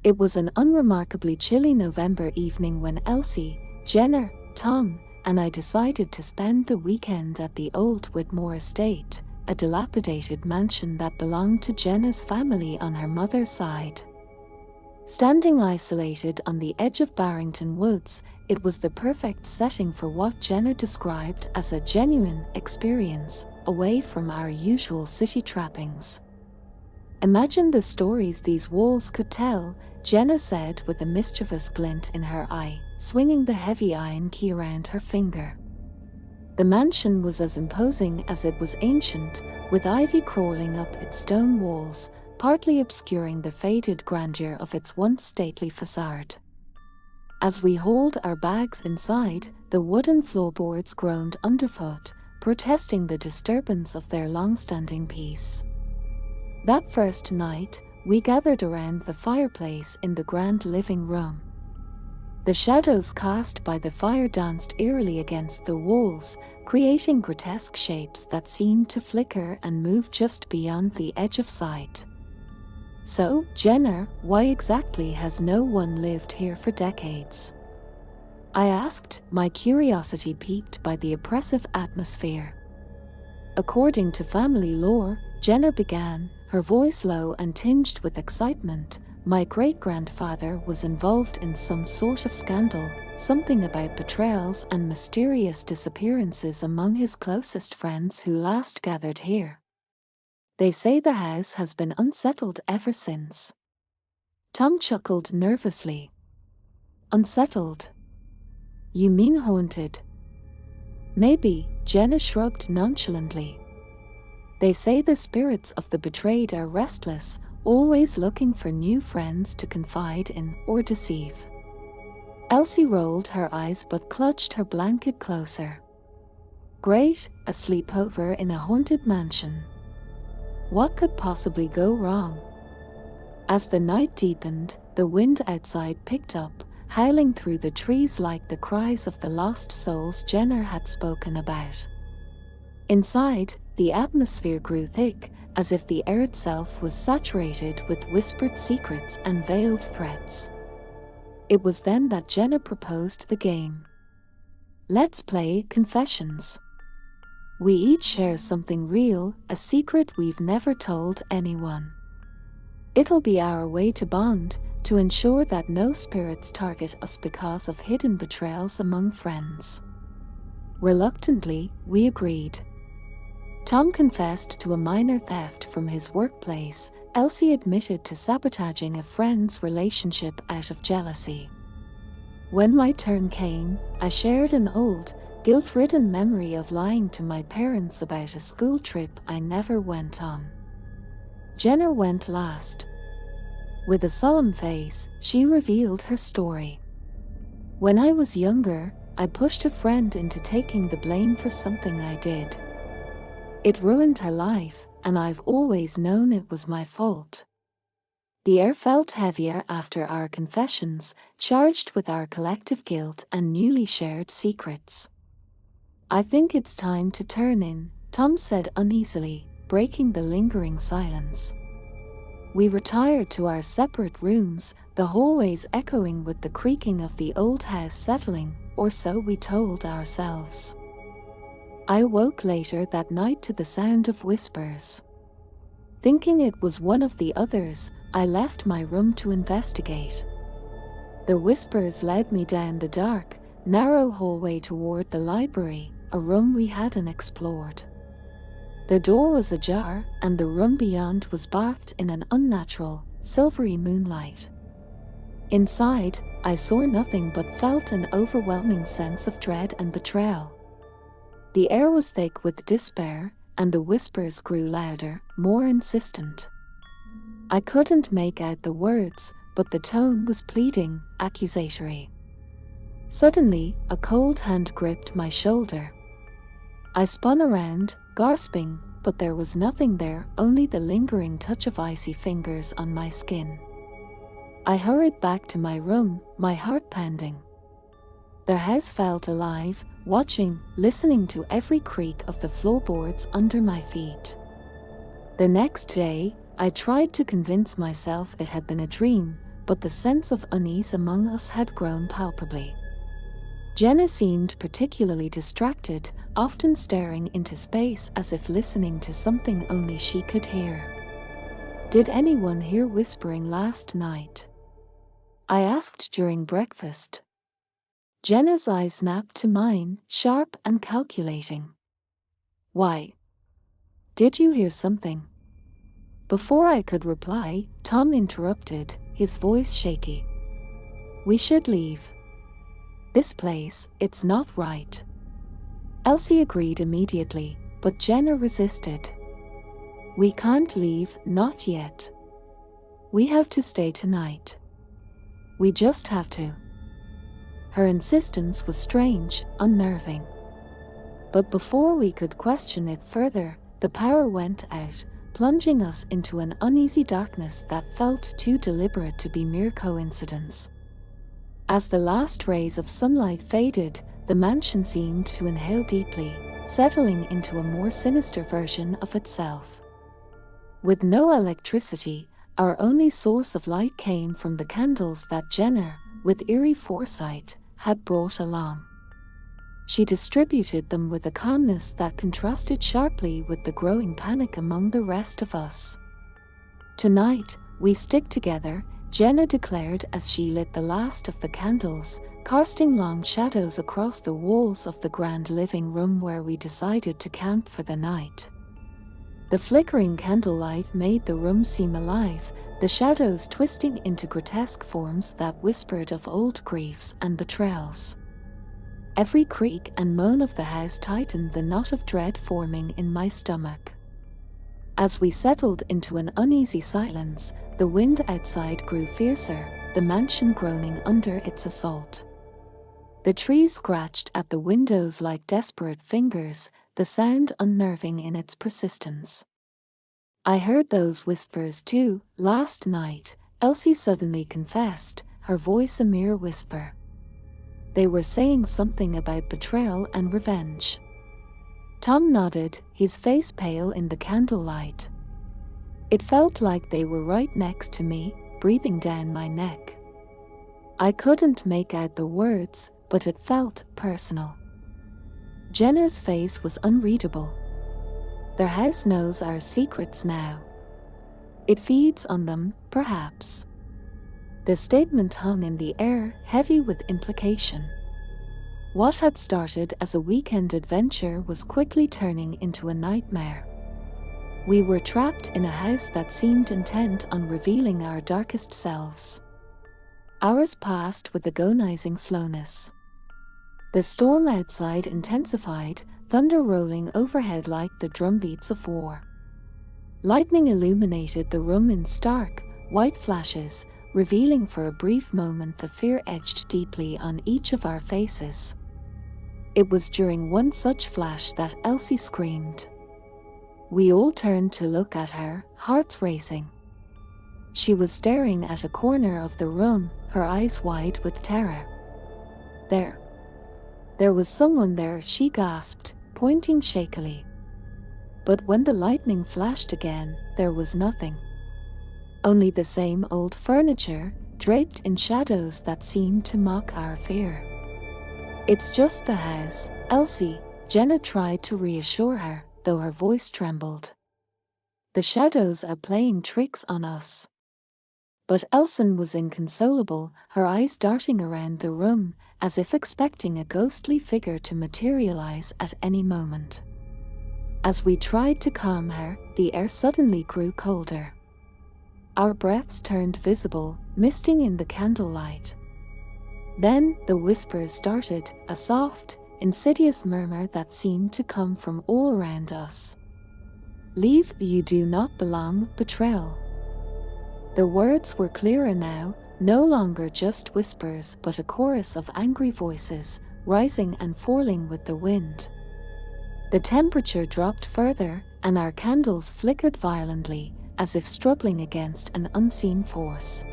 It was an unremarkably chilly November evening when Elsie, Jenna, Tom, and I decided to spend the weekend at the Old Whitmore estate, a dilapidated mansion that belonged to Jenna's family on her mother's side. Standing isolated on the edge of Barrington Woods, it was the perfect setting for what Jenna described as a genuine experience, away from our usual city trappings. "Imagine the stories these walls could tell," Jenna said with a mischievous glint in her eye, swinging the heavy iron key around her finger. The mansion was as imposing as it was ancient, with ivy crawling up its stone walls, partly obscuring the faded grandeur of its once stately facade. As we hauled our bags inside, the wooden floorboards groaned underfoot, protesting the disturbance of their long-standing peace. That first night, we gathered around the fireplace in the grand living room. The shadows cast by the fire danced eerily against the walls, creating grotesque shapes that seemed to flicker and move just beyond the edge of sight. "So, Jenna, why exactly has no one lived here for decades?" I asked, my curiosity piqued by the oppressive atmosphere. "According to family lore," Jenna began, her voice low and tinged with excitement, "my great-grandfather was involved in some sort of scandal, something about betrayals and mysterious disappearances among his closest friends who last gathered here. They say the house has been unsettled ever since." Tom chuckled nervously. "Unsettled? You mean haunted?" "Maybe," Jenna shrugged nonchalantly. "They say the spirits of the betrayed are restless, always looking for new friends to confide in or deceive." Elsie rolled her eyes but clutched her blanket closer. "Great, a sleepover in a haunted mansion. What could possibly go wrong?" As the night deepened, the wind outside picked up, howling through the trees like the cries of the lost souls Jenna had spoken about. Inside, the atmosphere grew thick, as if the air itself was saturated with whispered secrets and veiled threats. It was then that Jenna proposed the game. "Let's play Confessions. We each share something real, a secret we've never told anyone. It'll be our way to bond, to ensure that no spirits target us because of hidden betrayals among friends." Reluctantly, we agreed. Tom confessed to a minor theft from his workplace. Elsie admitted to sabotaging a friend's relationship out of jealousy. When my turn came, I shared an old, guilt-ridden memory of lying to my parents about a school trip I never went on. Jenna went last. With a solemn face, she revealed her story. "When I was younger, I pushed a friend into taking the blame for something I did. It ruined her life, and I've always known it was my fault." The air felt heavier after our confessions, charged with our collective guilt and newly shared secrets. "I think it's time to turn in," Tom said uneasily, breaking the lingering silence. We retired to our separate rooms, the hallways echoing with the creaking of the old house settling, or so we told ourselves. I awoke later that night to the sound of whispers. Thinking it was one of the others, I left my room to investigate. The whispers led me down the dark, narrow hallway toward the library, a room we hadn't explored. The door was ajar, and the room beyond was bathed in an unnatural, silvery moonlight. Inside, I saw nothing but felt an overwhelming sense of dread and betrayal. The air was thick with despair, and the whispers grew louder, more insistent. I couldn't make out the words, but the tone was pleading, accusatory. Suddenly, a cold hand gripped my shoulder. I spun around, gasping, but there was nothing there, only the lingering touch of icy fingers on my skin. I hurried back to my room, my heart pounding. The house felt alive, watching, listening to every creak of the floorboards under my feet. The next day, I tried to convince myself it had been a dream, but the sense of unease among us had grown palpably. Jenna seemed particularly distracted, often staring into space as if listening to something only she could hear. "Did anyone hear whispering last night?" I asked during breakfast. Jenna's eyes snapped to mine, sharp and calculating. "Why? Did you hear something?" Before I could reply, Tom interrupted, his voice shaky. "We should leave. This place, it's not right." Elsie agreed immediately, but Jenna resisted. "We can't leave, not yet. We have to stay tonight. We just have to." Her insistence was strange, unnerving. But before we could question it further, the power went out, plunging us into an uneasy darkness that felt too deliberate to be mere coincidence. As the last rays of sunlight faded, the mansion seemed to inhale deeply, settling into a more sinister version of itself. With no electricity, our only source of light came from the candles that Jenna, with eerie foresight, had brought along. She distributed them with a calmness that contrasted sharply with the growing panic among the rest of us. "Tonight, we stick together," Jenna declared as she lit the last of the candles, casting long shadows across the walls of the grand living room where we decided to camp for the night. The flickering candlelight made the room seem alive, the shadows twisting into grotesque forms that whispered of old griefs and betrayals. Every creak and moan of the house tightened the knot of dread forming in my stomach. As we settled into an uneasy silence, the wind outside grew fiercer, the mansion groaning under its assault. The trees scratched at the windows like desperate fingers, the sound unnerving in its persistence. "I heard those whispers too, last night," Elsie suddenly confessed, her voice a mere whisper. "They were saying something about betrayal and revenge." Tom nodded, his face pale in the candlelight. "It felt like they were right next to me, breathing down my neck. I couldn't make out the words, but it felt personal." Jenna's face was unreadable. "Their house knows our secrets now. It feeds on them, perhaps." The statement hung in the air, heavy with implication. What had started as a weekend adventure was quickly turning into a nightmare. We were trapped in a house that seemed intent on revealing our darkest selves. Hours passed with agonizing slowness. The storm outside intensified, thunder rolling overhead like the drumbeats of war. Lightning illuminated the room in stark, white flashes, revealing for a brief moment the fear etched deeply on each of our faces. It was during one such flash that Elsie screamed. We all turned to look at her, hearts racing. She was staring at a corner of the room, her eyes wide with terror. There was someone there," she gasped, pointing shakily. But when the lightning flashed again, there was nothing. Only the same old furniture, draped in shadows that seemed to mock our fear. "It's just the house, Elsie," Jenna tried to reassure her, though her voice trembled. "The shadows are playing tricks on us." But Elson was inconsolable, her eyes darting around the room, as if expecting a ghostly figure to materialize at any moment. As we tried to calm her, the air suddenly grew colder. Our breaths turned visible, misting in the candlelight. Then the whispers started, a soft, insidious murmur that seemed to come from all around us. "Leave, you do not belong," betrayal. The words were clearer now, no longer just whispers but a chorus of angry voices, rising and falling with the wind. The temperature dropped further, and our candles flickered violently, as if struggling against an unseen force.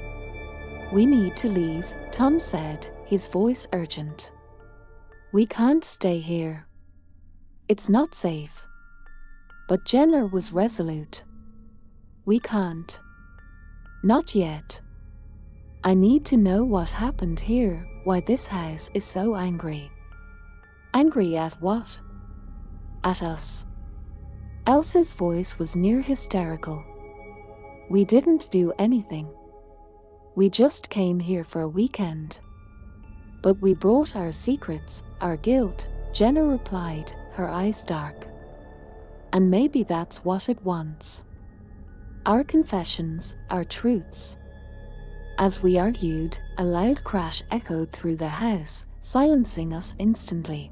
"We need to leave," Tom said, his voice urgent. "We can't stay here. It's not safe." But Jenna was resolute. "We can't. Not yet. I need to know what happened here, why this house is so angry. Angry at what? At us. Elsa's voice was near hysterical. We didn't do anything. We just came here for a weekend. But we brought our secrets, our guilt, Jenna replied, her eyes dark. And maybe that's what it wants. Our confessions, our truths. As we argued, a loud crash echoed through the house, silencing us instantly.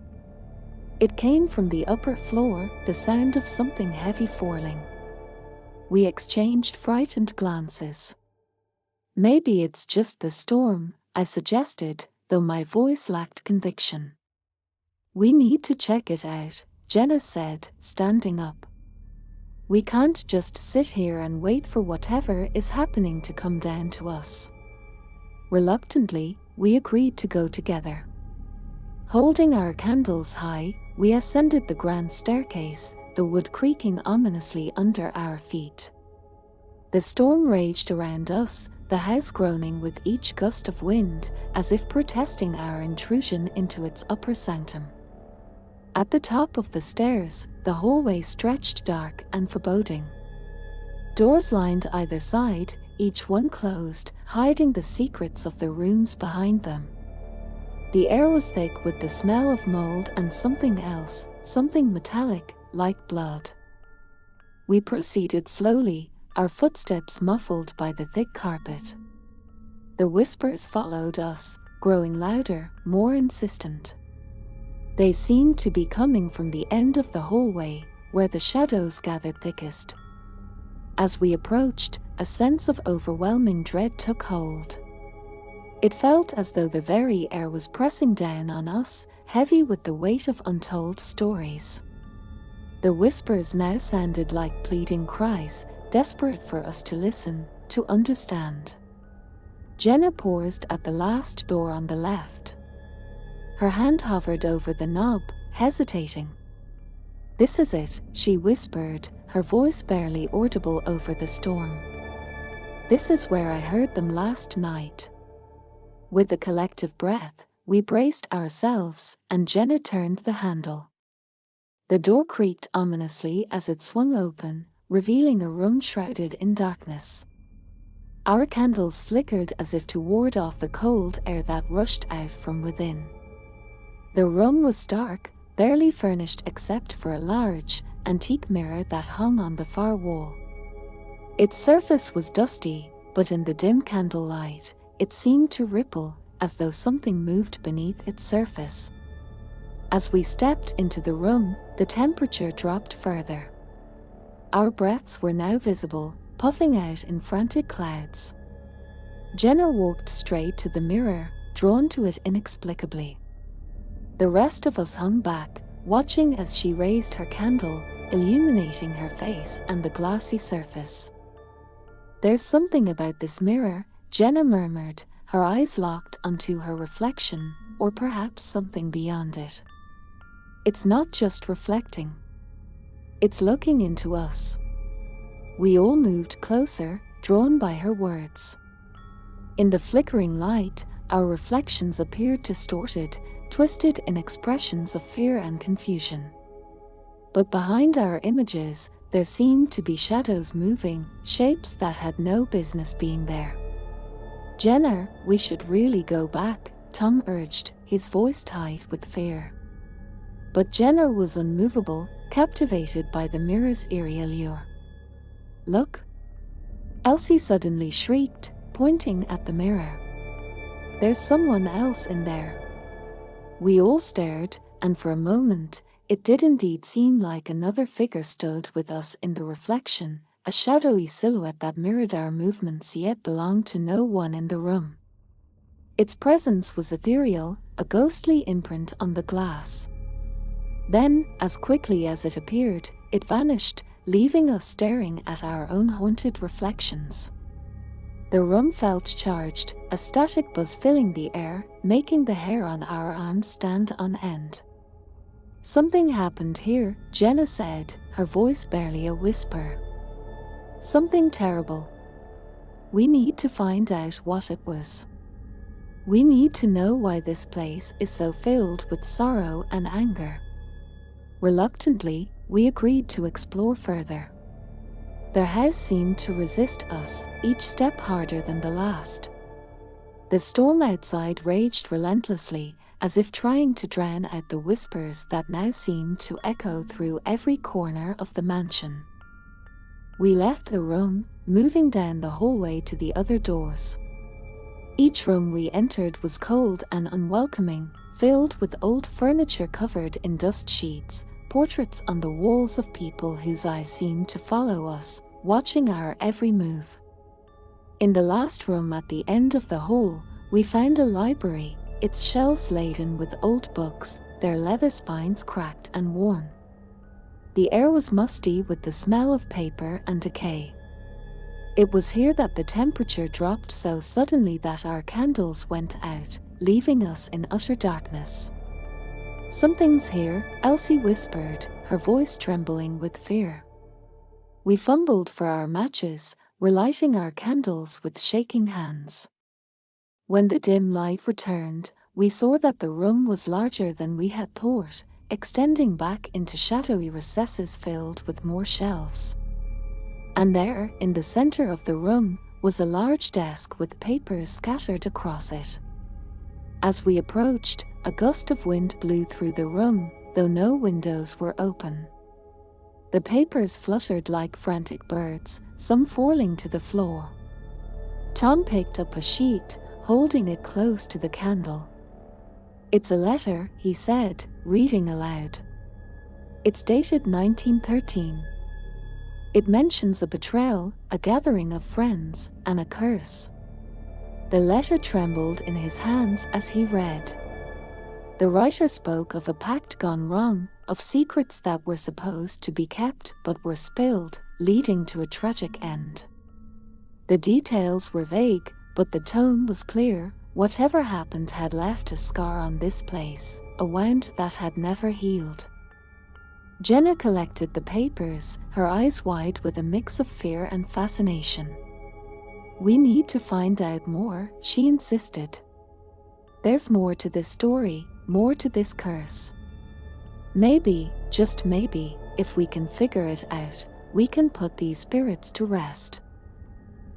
It came from the upper floor, the sound of something heavy falling. We exchanged frightened glances. Maybe it's just the storm, I suggested, though my voice lacked conviction. We need to check it out, Jenna said, standing up. We can't just sit here and wait for whatever is happening to come down to us. Reluctantly, we agreed to go together. Holding our candles high, we ascended the grand staircase, the wood creaking ominously under our feet. The storm raged around us, the house groaning with each gust of wind, as if protesting our intrusion into its upper sanctum. At the top of the stairs, the hallway stretched dark and foreboding. Doors lined either side, each one closed, hiding the secrets of the rooms behind them. The air was thick with the smell of mold and something else, something metallic, like blood. We proceeded slowly, our footsteps muffled by the thick carpet. The whispers followed us, growing louder, more insistent. They seemed to be coming from the end of the hallway, where the shadows gathered thickest. As we approached, a sense of overwhelming dread took hold. It felt as though the very air was pressing down on us, heavy with the weight of untold stories. The whispers now sounded like pleading cries, desperate for us to listen, to understand. Jenna paused at the last door on the left. Her hand hovered over the knob, hesitating. "This is it," she whispered, her voice barely audible over the storm. "This is where I heard them last night." With a collective breath, we braced ourselves, and Jenna turned the handle. The door creaked ominously as it swung open, revealing a room shrouded in darkness. Our candles flickered as if to ward off the cold air that rushed out from within. The room was dark, barely furnished except for a large, antique mirror that hung on the far wall. Its surface was dusty, but in the dim candlelight, it seemed to ripple, as though something moved beneath its surface. As we stepped into the room, the temperature dropped further. Our breaths were now visible, puffing out in frantic clouds. Jenna walked straight to the mirror, drawn to it inexplicably. The rest of us hung back, watching as she raised her candle, illuminating her face and the glassy surface. "There's something about this mirror," Jenna murmured, her eyes locked onto her reflection, or perhaps something beyond it. "It's not just reflecting. It's looking into us." We all moved closer, drawn by her words. In the flickering light, our reflections appeared distorted, twisted in expressions of fear and confusion. But behind our images, there seemed to be shadows moving, shapes that had no business being there. "Jenna, we should really go back," Tom urged, his voice tight with fear. But Jenna was unmovable, captivated by the mirror's eerie allure. "Look!" Elsie suddenly shrieked, pointing at the mirror. "There's someone else in there." We all stared, and for a moment, it did indeed seem like another figure stood with us in the reflection, a shadowy silhouette that mirrored our movements yet belonged to no one in the room. Its presence was ethereal, a ghostly imprint on the glass. Then, as quickly as it appeared, it vanished, leaving us staring at our own haunted reflections. The room felt charged, a static buzz filling the air, making the hair on our arms stand on end. "Something happened here," Jenna said, her voice barely a whisper. "Something terrible." We need to find out what it was. We need to know why this place is so filled with sorrow and anger. Reluctantly, we agreed to explore further. Their house seemed to resist us, each step harder than the last. The storm outside raged relentlessly, as if trying to drown out the whispers that now seemed to echo through every corner of the mansion. We left the room, moving down the hallway to the other doors. Each room we entered was cold and unwelcoming, filled with old furniture covered in dust sheets, portraits on the walls of people whose eyes seemed to follow us, watching our every move. In the last room at the end of the hall, we found a library, its shelves laden with old books, their leather spines cracked and worn. The air was musty with the smell of paper and decay. It was here that the temperature dropped so suddenly that our candles went out, leaving us in utter darkness. "Something's here," Elsie whispered, her voice trembling with fear. We fumbled for our matches, relighting our candles with shaking hands. When the dim light returned, we saw that the room was larger than we had thought, extending back into shadowy recesses filled with more shelves. And there, in the center of the room, was a large desk with papers scattered across it. As we approached, a gust of wind blew through the room, though no windows were open. The papers fluttered like frantic birds, some falling to the floor. Tom picked up a sheet, holding it close to the candle. "It's a letter," he said, reading aloud. "It's dated 1913. It mentions a betrayal, a gathering of friends, and a curse." The letter trembled in his hands as he read. The writer spoke of a pact gone wrong, of secrets that were supposed to be kept but were spilled, leading to a tragic end. The details were vague, but the tone was clear. Whatever happened had left a scar on this place, a wound that had never healed. Jenna collected the papers, her eyes wide with a mix of fear and fascination. "We need to find out more," she insisted. "There's more to this story, more to this curse. Maybe, just maybe, if we can figure it out, we can put these spirits to rest."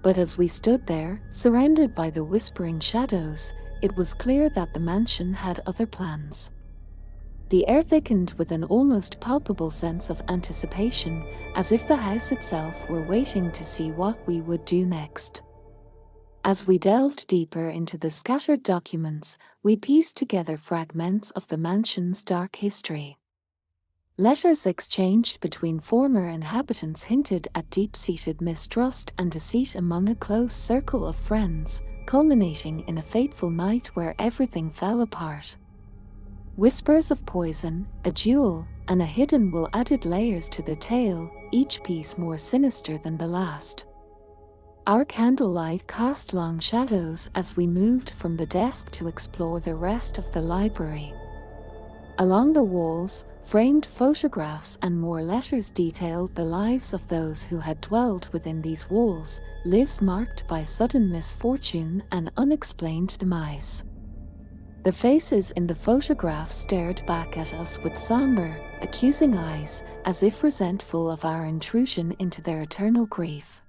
But as we stood there, surrounded by the whispering shadows, it was clear that the mansion had other plans. The air thickened with an almost palpable sense of anticipation, as if the house itself were waiting to see what we would do next. As we delved deeper into the scattered documents, we pieced together fragments of the mansion's dark history. Letters exchanged between former inhabitants hinted at deep-seated mistrust and deceit among a close circle of friends, culminating in a fateful night where everything fell apart. Whispers of poison, a duel, and a hidden will added layers to the tale, each piece more sinister than the last. Our candlelight cast long shadows as we moved from the desk to explore the rest of the library. Along the walls, framed photographs and more letters detailed the lives of those who had dwelled within these walls, lives marked by sudden misfortune and unexplained demise. The faces in the photographs stared back at us with somber, accusing eyes, as if resentful of our intrusion into their eternal grief.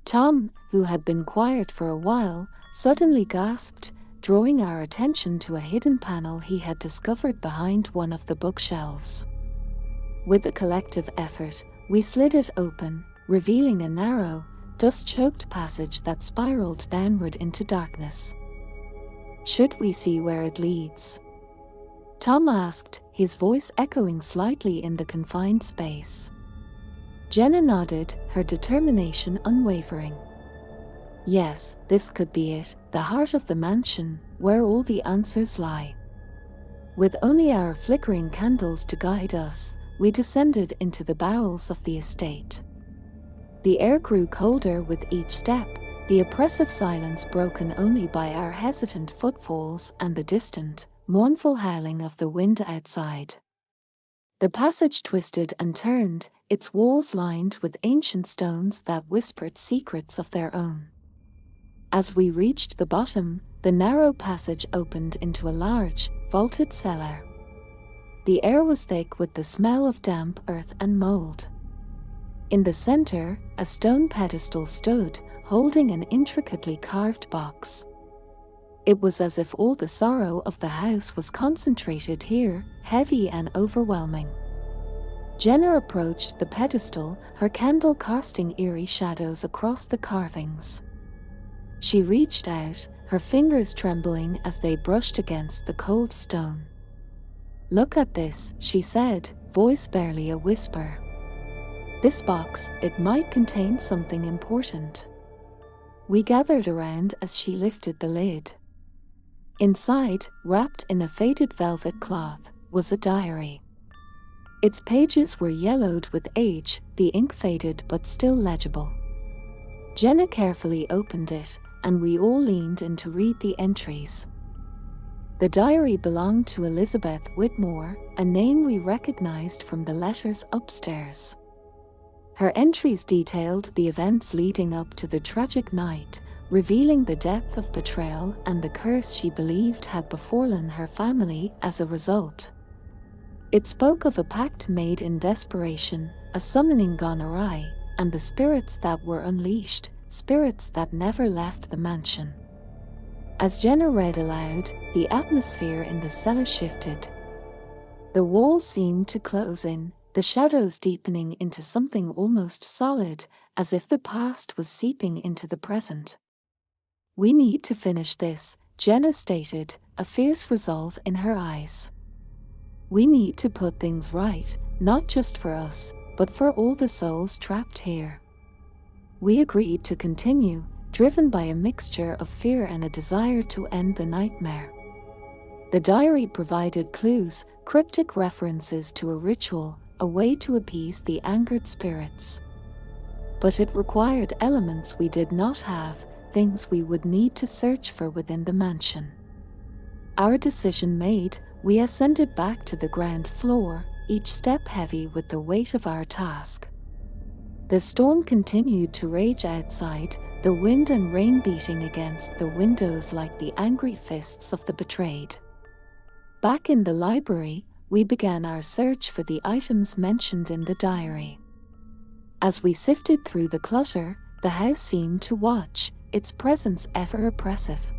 Tom, who had been quiet for a while, suddenly gasped, drawing our attention to a hidden panel he had discovered behind one of the bookshelves. With a collective effort, we slid it open, revealing a narrow, dust-choked passage that spiraled downward into darkness. "Should we see where it leads?" Tom asked, his voice echoing slightly in the confined space. Jenna nodded, her determination unwavering. "Yes, this could be it, the heart of the mansion, where all the answers lie." With only our flickering candles to guide us, we descended into the bowels of the estate. The air grew colder with each step, the oppressive silence broken only by our hesitant footfalls and the distant, mournful howling of the wind outside. The passage twisted and turned, its walls lined with ancient stones that whispered secrets of their own. As we reached the bottom, the narrow passage opened into a large, vaulted cellar. The air was thick with the smell of damp earth and mold. In the center, a stone pedestal stood, holding an intricately carved box. It was as if all the sorrow of the house was concentrated here, heavy and overwhelming. Jenna approached the pedestal, her candle casting eerie shadows across the carvings. She reached out, her fingers trembling as they brushed against the cold stone. "Look at this," she said, voice barely a whisper. "This box, it might contain something important." We gathered around as she lifted the lid. Inside, wrapped in a faded velvet cloth, was a diary. Its pages were yellowed with age, the ink faded but still legible. Jenna carefully opened it, and we all leaned in to read the entries. The diary belonged to Elizabeth Whitmore, a name we recognized from the letters upstairs. Her entries detailed the events leading up to the tragic night, revealing the depth of betrayal and the curse she believed had befallen her family as a result. It spoke of a pact made in desperation, a summoning gone awry, and the spirits that were unleashed, spirits that never left the mansion. As Jenna read aloud, the atmosphere in the cellar shifted. The walls seemed to close in, the shadows deepening into something almost solid, as if the past was seeping into the present. "We need to finish this," Jenna stated, a fierce resolve in her eyes. "We need to put things right, not just for us, but for all the souls trapped here." We agreed to continue, driven by a mixture of fear and a desire to end the nightmare. The diary provided clues, cryptic references to a ritual, a way to appease the angered spirits. But it required elements we did not have, things we would need to search for within the mansion. Our decision made, we ascended back to the ground floor, each step heavy with the weight of our task. The storm continued to rage outside, the wind and rain beating against the windows like the angry fists of the betrayed. Back in the library, we began our search for the items mentioned in the diary. As we sifted through the clutter, the house seemed to watch, its presence ever oppressive.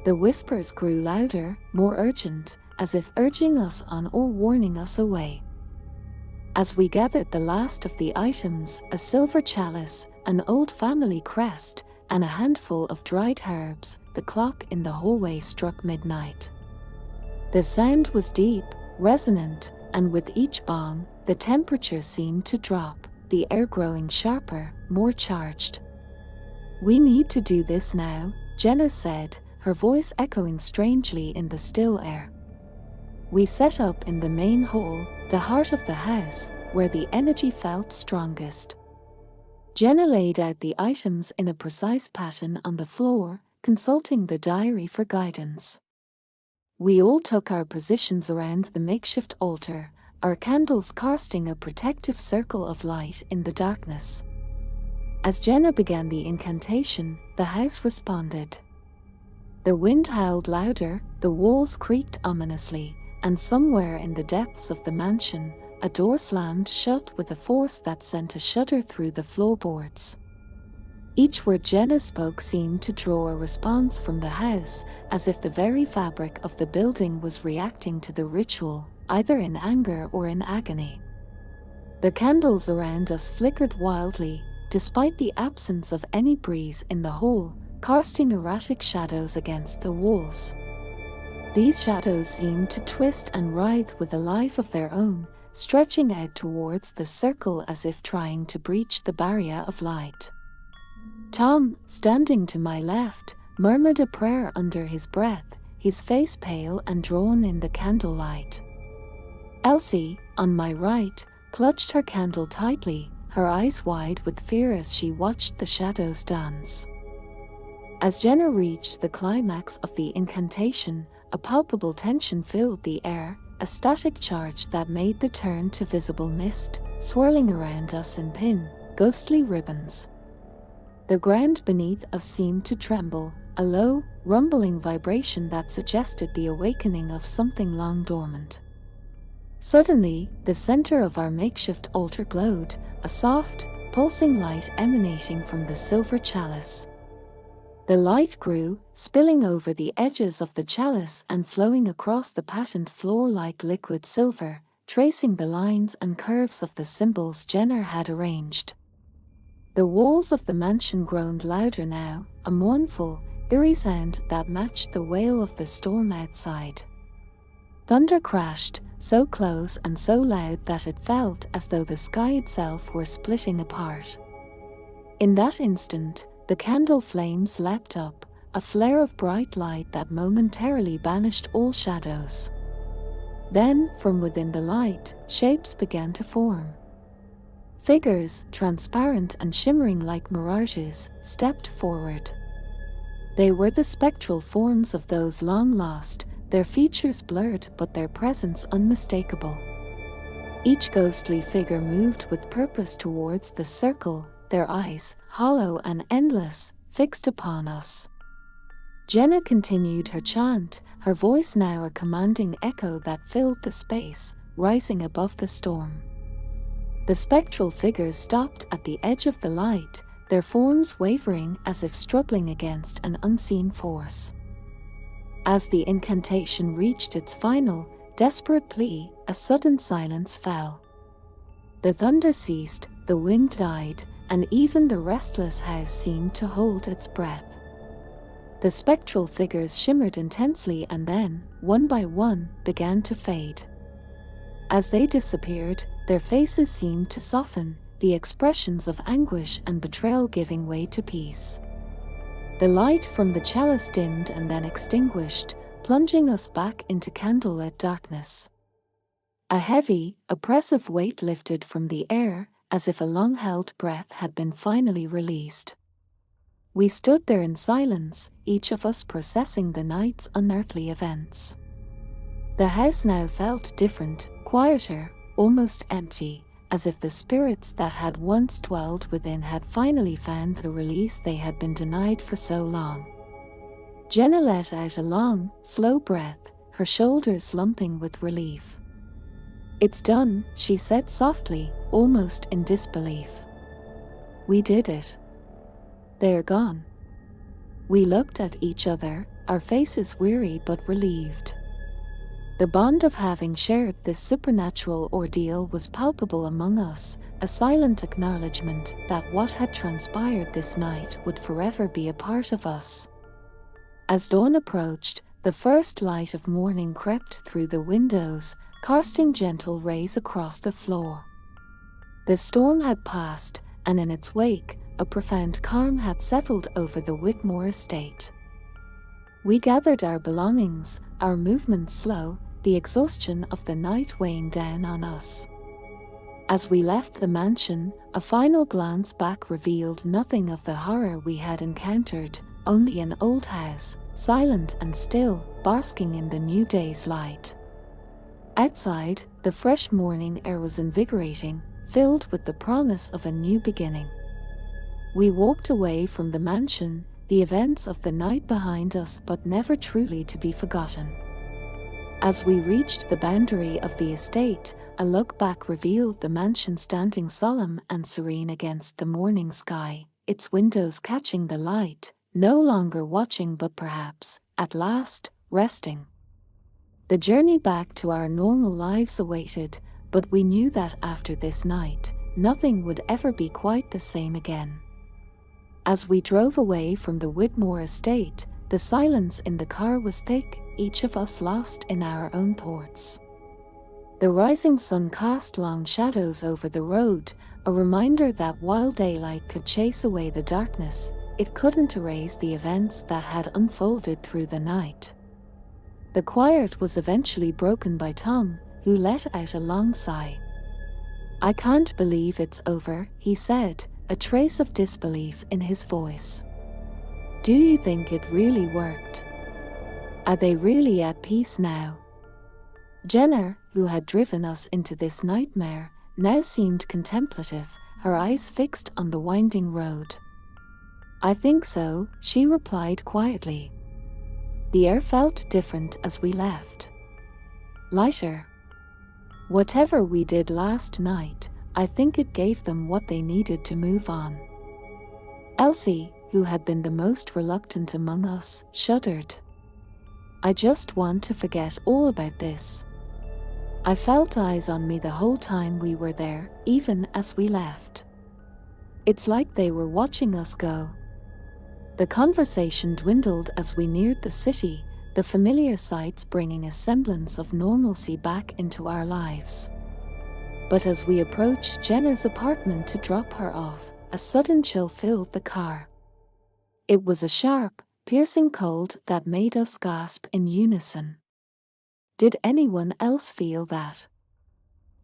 The whispers grew louder, more urgent, as if urging us on or warning us away. As we gathered the last of the items, a silver chalice, an old family crest, and a handful of dried herbs, the clock in the hallway struck midnight. The sound was deep, resonant, and with each bong, the temperature seemed to drop, the air growing sharper, more charged. "We need to do this now," Jenna said, her voice echoing strangely in the still air. We set up in the main hall, the heart of the house, where the energy felt strongest. Jenna laid out the items in a precise pattern on the floor, consulting the diary for guidance. We all took our positions around the makeshift altar, our candles casting a protective circle of light in the darkness. As Jenna began the incantation, the house responded. The wind howled louder, the walls creaked ominously, and somewhere in the depths of the mansion, a door slammed shut with a force that sent a shudder through the floorboards. Each word Jenna spoke seemed to draw a response from the house, as if the very fabric of the building was reacting to the ritual, either in anger or in agony. The candles around us flickered wildly, despite the absence of any breeze in the hall, casting erratic shadows against the walls. These shadows seemed to twist and writhe with a life of their own, stretching out towards the circle as if trying to breach the barrier of light. Tom, standing to my left, murmured a prayer under his breath, his face pale and drawn in the candlelight. Elsie, on my right, clutched her candle tightly, her eyes wide with fear as she watched the shadows dance. As Jenna reached the climax of the incantation, a palpable tension filled the air, a static charge that made the turn to visible mist, swirling around us in thin, ghostly ribbons. The ground beneath us seemed to tremble, a low, rumbling vibration that suggested the awakening of something long dormant. Suddenly, the center of our makeshift altar glowed, a soft, pulsing light emanating from the silver chalice. The light grew, spilling over the edges of the chalice and flowing across the patterned floor like liquid silver, tracing the lines and curves of the symbols Jenner had arranged. The walls of the mansion groaned louder now, a mournful, eerie sound that matched the wail of the storm outside. Thunder crashed, so close and so loud that it felt as though the sky itself were splitting apart. In that instant, the candle flames leapt up, a flare of bright light that momentarily banished all shadows. Then, from within the light, shapes began to form. Figures, transparent and shimmering like mirages, stepped forward. They were the spectral forms of those long lost, their features blurred but their presence unmistakable. Each ghostly figure moved with purpose towards the circle, their eyes, hollow and endless, fixed upon us. Jenna continued her chant, her voice now a commanding echo that filled the space, rising above the storm. The spectral figures stopped at the edge of the light, their forms wavering as if struggling against an unseen force. As the incantation reached its final, desperate plea, a sudden silence fell. The thunder ceased, the wind died, and even the restless house seemed to hold its breath. The spectral figures shimmered intensely and then, one by one, began to fade. As they disappeared, their faces seemed to soften, the expressions of anguish and betrayal giving way to peace. The light from the chalice dimmed and then extinguished, plunging us back into candlelit darkness. A heavy, oppressive weight lifted from the air, as if a long-held breath had been finally released. We stood there in silence, each of us processing the night's unearthly events. The house now felt different, quieter, almost empty, as if the spirits that had once dwelled within had finally found the release they had been denied for so long. Jenna let out a long, slow breath, her shoulders lumping with relief. "It's done," she said softly, almost in disbelief. "We did it. They're gone." We looked at each other, our faces weary but relieved. The bond of having shared this supernatural ordeal was palpable among us, a silent acknowledgement that what had transpired this night would forever be a part of us. As dawn approached, the first light of morning crept through the windows, casting gentle rays across the floor. The storm had passed, and in its wake, a profound calm had settled over the Whitmore estate. We gathered our belongings, our movements slow, the exhaustion of the night weighing down on us. As we left the mansion, a final glance back revealed nothing of the horror we had encountered, only an old house, silent and still, basking in the new day's light. Outside, the fresh morning air was invigorating, filled with the promise of a new beginning. We walked away from the mansion, the events of the night behind us but never truly to be forgotten. As we reached the boundary of the estate, a look back revealed the mansion standing solemn and serene against the morning sky, its windows catching the light, no longer watching but perhaps, at last, resting. The journey back to our normal lives awaited, but we knew that after this night, nothing would ever be quite the same again. As we drove away from the Whitmore estate, the silence in the car was thick, each of us lost in our own thoughts. The rising sun cast long shadows over the road, a reminder that while daylight could chase away the darkness, it couldn't erase the events that had unfolded through the night. The quiet was eventually broken by Tom, who let out a long sigh. "I can't believe it's over," he said, a trace of disbelief in his voice. "Do you think it really worked? Are they really at peace now?" Jenna, who had driven us into this nightmare, now seemed contemplative, her eyes fixed on the winding road. "I think so," she replied quietly. The air felt different as we left. Lighter. Whatever we did last night, I think it gave them what they needed to move on. Elsie, who had been the most reluctant among us, shuddered. "I just want to forget all about this." I felt eyes on me the whole time we were there, even as we left. It's like they were watching us go. The conversation dwindled as we neared the city, the familiar sights bringing a semblance of normalcy back into our lives. But as we approached Jenna's apartment to drop her off, a sudden chill filled the car. It was a sharp, piercing cold that made us gasp in unison. Did anyone else feel that?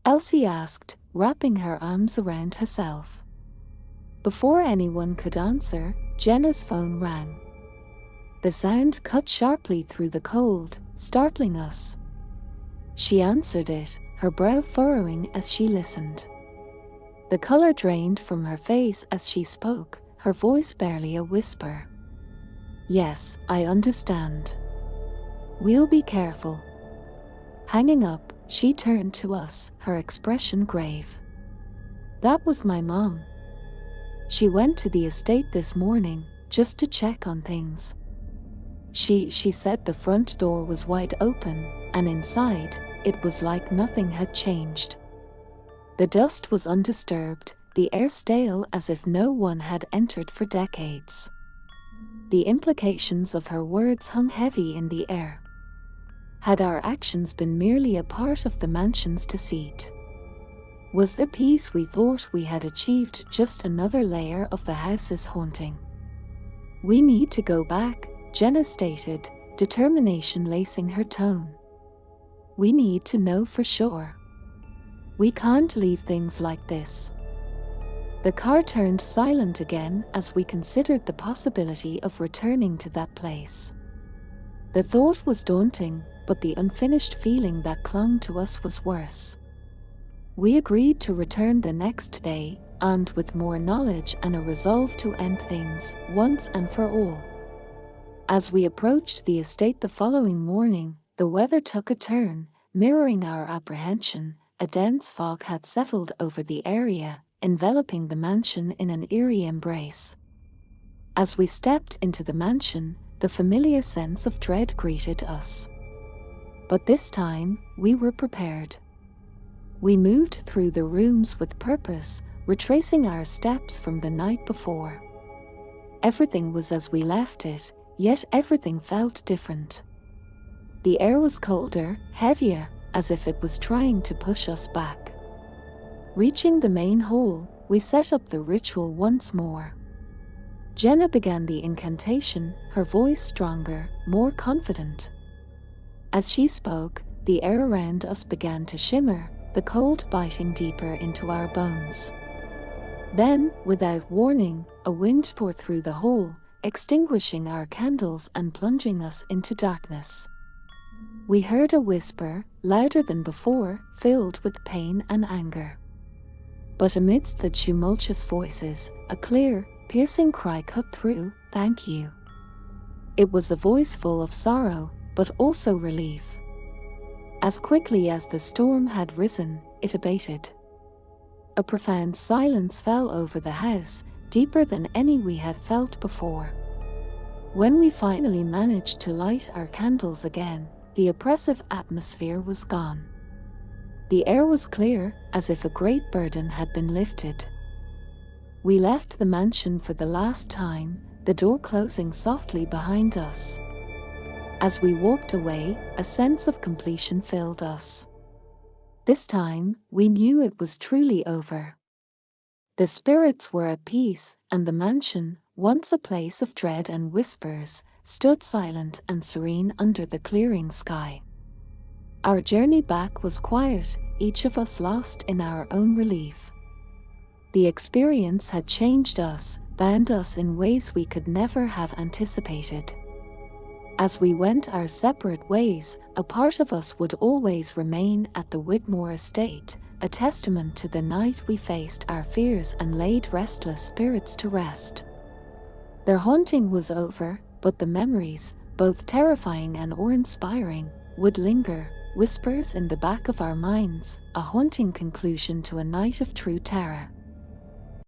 Elsie asked, wrapping her arms around herself. Before anyone could answer, Jenna's phone rang. The sound cut sharply through the cold, startling us. She answered it, her brow furrowing as she listened. The color drained from her face as she spoke, her voice barely a whisper. "Yes, I understand. We'll be careful." Hanging up, she turned to us, her expression grave. "That was my mom. She went to the estate this morning, just to check on things. She said the front door was wide open, and inside, it was like nothing had changed. The dust was undisturbed, the air stale as if no one had entered for decades." The implications of her words hung heavy in the air. Had our actions been merely a part of the mansion's deceit? Was the peace we thought we had achieved just another layer of the house's haunting? "We need to go back," Jenna stated, determination lacing her tone. "We need to know for sure. We can't leave things like this." The car turned silent again as we considered the possibility of returning to that place. The thought was daunting, but the unfinished feeling that clung to us was worse. We agreed to return the next day, and with more knowledge and a resolve to end things, once and for all. As we approached the estate the following morning, the weather took a turn, mirroring our apprehension. A dense fog had settled over the area, enveloping the mansion in an eerie embrace. As we stepped into the mansion, the familiar sense of dread greeted us. But this time, we were prepared. We moved through the rooms with purpose, retracing our steps from the night before. Everything was as we left it, yet everything felt different. The air was colder, heavier, as if it was trying to push us back. Reaching the main hall, we set up the ritual once more. Jenna began the incantation, her voice stronger, more confident. As she spoke, the air around us began to shimmer, the cold biting deeper into our bones. Then, without warning, a wind tore through the hall, extinguishing our candles and plunging us into darkness. We heard a whisper, louder than before, filled with pain and anger. But amidst the tumultuous voices, a clear, piercing cry cut through, "Thank you." It was a voice full of sorrow, but also relief. As quickly as the storm had risen, it abated. A profound silence fell over the house, deeper than any we had felt before. When we finally managed to light our candles again, the oppressive atmosphere was gone. The air was clear, as if a great burden had been lifted. We left the mansion for the last time, the door closing softly behind us. As we walked away, a sense of completion filled us. This time, we knew it was truly over. The spirits were at peace, and the mansion, once a place of dread and whispers, stood silent and serene under the clearing sky. Our journey back was quiet, each of us lost in our own relief. The experience had changed us, bound us in ways we could never have anticipated. As we went our separate ways, a part of us would always remain at the Whitmore estate, a testament to the night we faced our fears and laid restless spirits to rest. Their haunting was over, but the memories, both terrifying and awe-inspiring, would linger, whispers in the back of our minds, a haunting conclusion to a night of true terror.